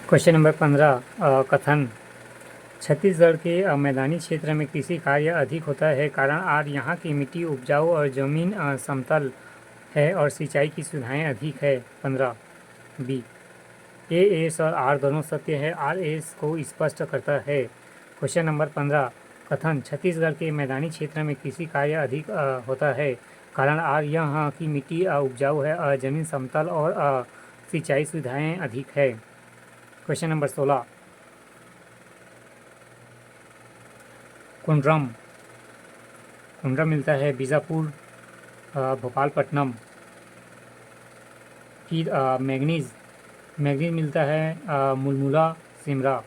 Question number 15 कथन। छत्तीसगढ़ के मैदानी क्षेत्र में कृषि कार्य अधिक होता है, कारण आर यहाँ की मिट्टी उपजाऊ और जमीन समतल है और सिंचाई की सुविधाएं अधिक है। 15 बी। ए एस और आर दोनों सत्य है, आर एस को स्पष्ट करता है। क्वेश्चन नंबर 15 कथन। छत्तीसगढ़ के मैदानी क्षेत्र में कृषि कार्य अधिक होता है, कारण आर यहाँ की मिट्टी उपजाऊ है और जमीन समतल और सिंचाई सुविधाएं अधिक है। Question number 16 Kundram. कुंड्रम मिलता है बीजापुर, भोपालपट्टनम। फिर मैग्नीज। मैग्नीज मिलता है मुलमुला, सिमरा।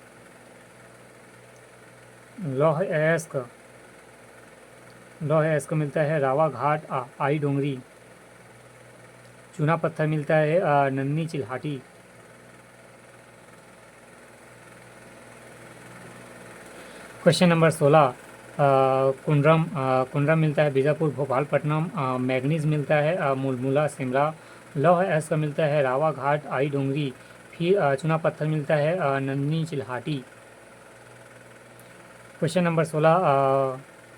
लौह अयस्क। लौह अयस्क मिलता है रावा घाट, आई डोंगरी। चूना पत्थर मिलता है नन्नी चिल्हाटी। Question number 16 Kundram. कुंड्रम मिलता है बीजापुर, भोपालपट्टनम। मैग्नीज मिलता है मुलमुला, सिमरा। लौह अयस्क मिलता है रावा घाट, आई डोंगरी। फिर चूना पत्थर मिलता है नन्नी चिल्हाटी। क्वेश्चन नंबर 16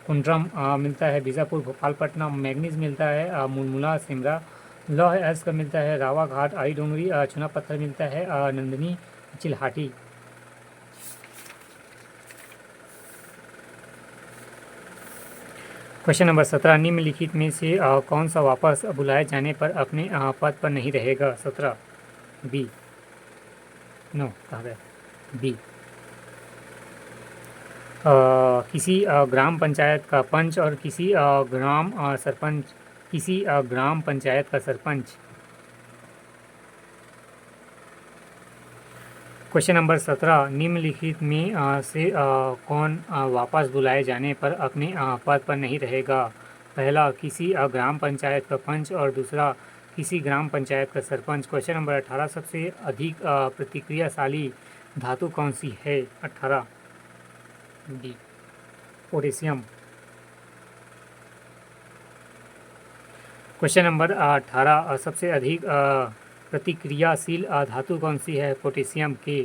कुंड्रम मिलता है बीजापुर, भोपालपट्टनम। मैग्नीज मिलता है मुलमुला, सिमरा। लौह अयस्क मिलता है रावा घाट, आई डोंगरी। चूना पत्थर मिलता है नंदनी चिल्हाटी। क्वेश्चन नंबर 17 निम्नलिखित में से कौन सा वापस बुलाए जाने पर अपने पद पर नहीं रहेगा। 17 बी। नो कहा गया बी। किसी ग्राम पंचायत का पंच और किसी ग्राम सरपंच, किसी ग्राम पंचायत का सरपंच। क्वेश्चन नंबर 17 निम्नलिखित में से कौन वापस बुलाए जाने पर अपने पद पर नहीं रहेगा। पहला किसी ग्राम पंचायत का पंच और दूसरा किसी ग्राम पंचायत का सरपंच। क्वेश्चन नंबर 18 सबसे अधिक प्रतिक्रियाशाली धातु कौन सी है। 18 डी पोटेशियम। क्वेश्चन नंबर 18 सबसे अधिक प्रतिक्रियाशील धातु कौन सी है। पोटेशियम के।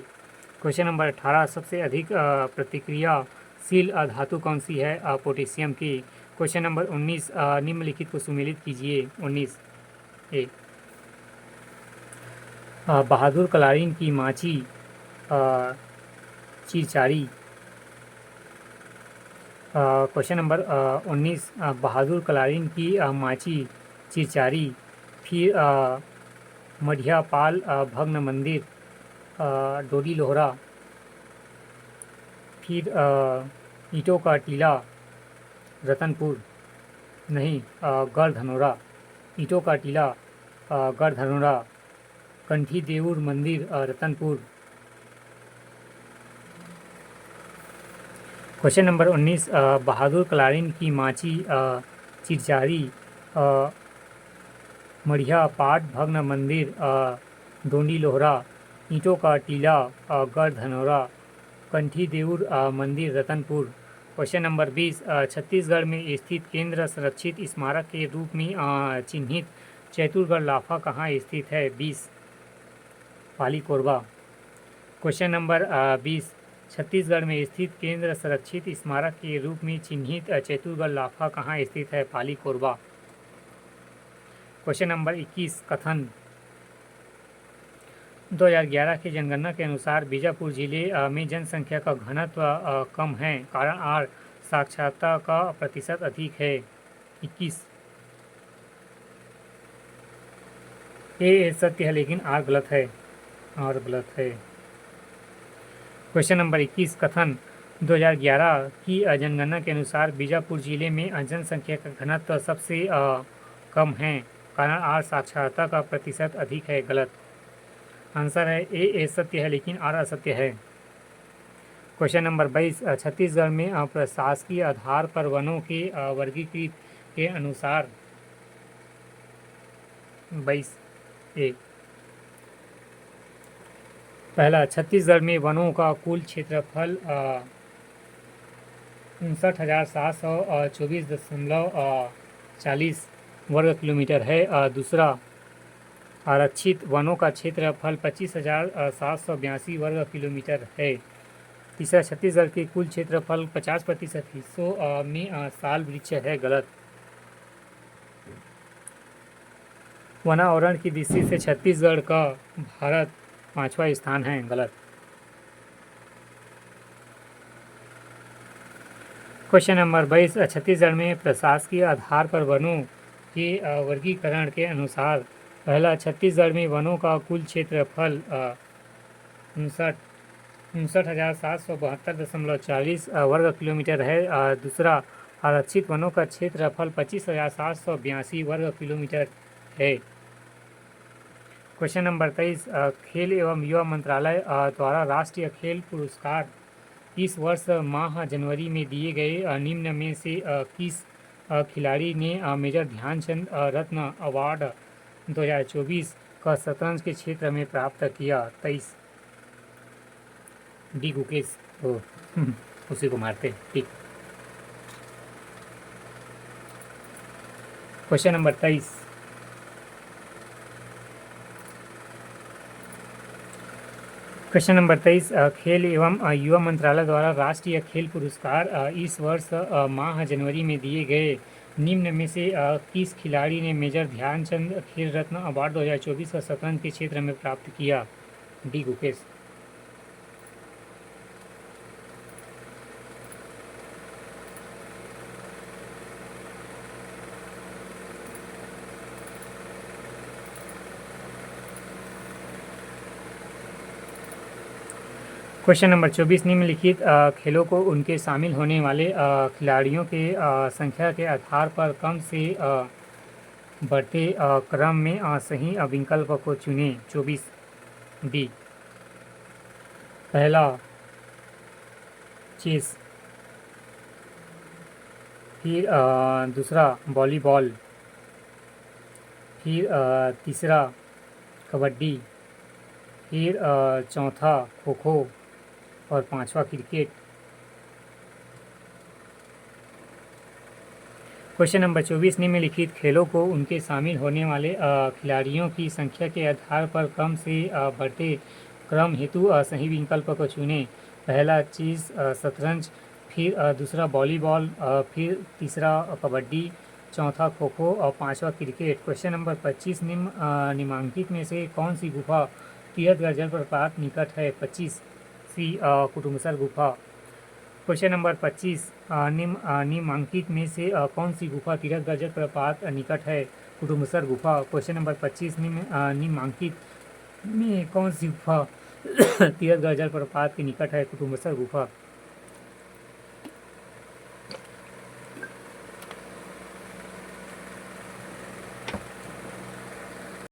क्वेश्चन नंबर 18 सबसे अधिक प्रतिक्रियाशील धातु कौन सी है। पोटेशियम की। क्वेश्चन नंबर 19 निम्नलिखित को सुमेलित कीजिए। 19 ए। बहादुर कलारीन की माची चिरचारी। क्वेश्चन नंबर 19 बहादुर कलारीन की माची चिरचारी। फिर मढ़ियापाल भग्न मंदिर, डोडी लोहरा। फिर ईंटों का टीला, रतनपुर नहीं गढ़ धनौरा। ईंटों का टीला गढ़ धनौरा। कंठी देऊर मंदिर रतनपुर। क्वेश्चन नंबर 19 बहादुर कलारीन की माची चिरचारी, मढ़ियापाट भग्न मंदिर डोंडी लोहरा, ईंटों का टीला गढ़ धनौरा, कंठी देऊर मंदिर रतनपुर। क्वेश्चन नंबर 20 छत्तीसगढ़ में स्थित केंद्र संरक्षित स्मारक के रूप में चिन्हित चैतुरगढ़ लाफा कहाँ स्थित है। 20 पाली कोरबा। क्वेश्चन नंबर 20 छत्तीसगढ़ में स्थित केंद्र संरक्षित स्मारक के रूप में चिन्हित चैतुरगढ़ लाफा कहाँ स्थित है। पाली कोरबा। क्वेश्चन नंबर 21 कथन। 2011 की जनगणना के अनुसार बीजापुर जिले में जनसंख्या का घनत्व कम है, कारण आर साक्षरता का प्रतिशत अधिक है। 21 ए सत्य है लेकिन आर गलत है। और गलत है। क्वेश्चन नंबर 21 कथन। 2011 की जनगणना के अनुसार बीजापुर जिले में जनसंख्या का घनत्व सबसे कम है, कारण आर साक्षरता का प्रतिशत अधिक है। गलत। आंसर है ए सत्य है लेकिन आर असत्य है। क्वेश्चन नंबर 22 छत्तीसगढ़ में प्रशासकीय आधार पर वनों के वर्गीकृत के अनुसार। 22 ए। पहला छत्तीसगढ़ में वनों का कुल क्षेत्रफल 59,724.40 वर्ग किलोमीटर है। दूसरा आरक्षित वनों का क्षेत्रफल 25,782 वर्ग किलोमीटर है। तीसरा, छत्तीसगढ़ के कुल क्षेत्रफल 50% हिस्सों में साल वृक्ष है। गलत। वनावरण की दृष्टि से छत्तीसगढ़ का भारत 5वां स्थान है। गलत। क्वेश्चन नंबर 22, छत्तीसगढ़ में प्रशासकीय आधार पर वनों के वर्गीकरण के अनुसार पहला, छत्तीसगढ़ में वनों का कुल क्षेत्रफल 59,772.40 वर्ग किलोमीटर है। दूसरा, आरक्षित वनों का क्षेत्रफल 25,782 वर्ग किलोमीटर है। क्वेश्चन नंबर 23, खेल एवं युवा मंत्रालय द्वारा राष्ट्रीय खेल पुरस्कार इस वर्ष माह जनवरी में दिए गए निम्न में से किस खिलाड़ी ने मेजर ध्यानचंद रत्न अवार्ड 2024 का शतरंज के क्षेत्र में प्राप्त किया? 23, डी गुकेश। उसी को मारते। ठीक। क्वेश्चन नंबर 23, क्वेश्चन नंबर 23, खेल एवं युवा मंत्रालय द्वारा राष्ट्रीय खेल पुरस्कार इस वर्ष माह जनवरी में दिए गए निम्न में से किस खिलाड़ी ने मेजर ध्यानचंद खेल रत्न अवार्ड 2024 का शतरंज के क्षेत्र में प्राप्त किया? डी गुकेश। क्वेश्चन नंबर 24, निम्नलिखित खेलों को उनके शामिल होने वाले खिलाड़ियों के संख्या के आधार पर कम से बढ़ते क्रम में सही विकल्प को चुनें। 24, डी। पहला, चेस। फिर दूसरा, वॉलीबॉल। फिर तीसरा, कबड्डी। फिर चौथा, खो खो। और पांचवा, क्रिकेट। क्वेश्चन नंबर 24, निम्नलिखित खेलों को उनके शामिल होने वाले खिलाड़ियों की संख्या के आधार पर क्रम से बढ़ते क्रम हेतु सही विकल्प को चुनें। पहला, चेस, शतरंज। फिर दूसरा, वॉलीबॉल। फिर तीसरा, कबड्डी। चौथा, खो खो। और पांचवा, क्रिकेट। क्वेश्चन नंबर 25, निम्नलिखित में से कौन सी गुफा तीरथगढ़ जलप्रपात निकट है? 25, सी, कुटुम्बसर गुफा। क्वेश्चन नंबर 25, निम्नलिखित में से कौन सी गुफा तीरथगढ़ जलप्रपात निकट है? कुटुम्बसर गुफा। क्वेश्चन नंबर 25, निम्नलिखित में कौन सी गुफा तीरथगढ़ जलप्रपात के निकट है? कुटुम्बसर गुफा।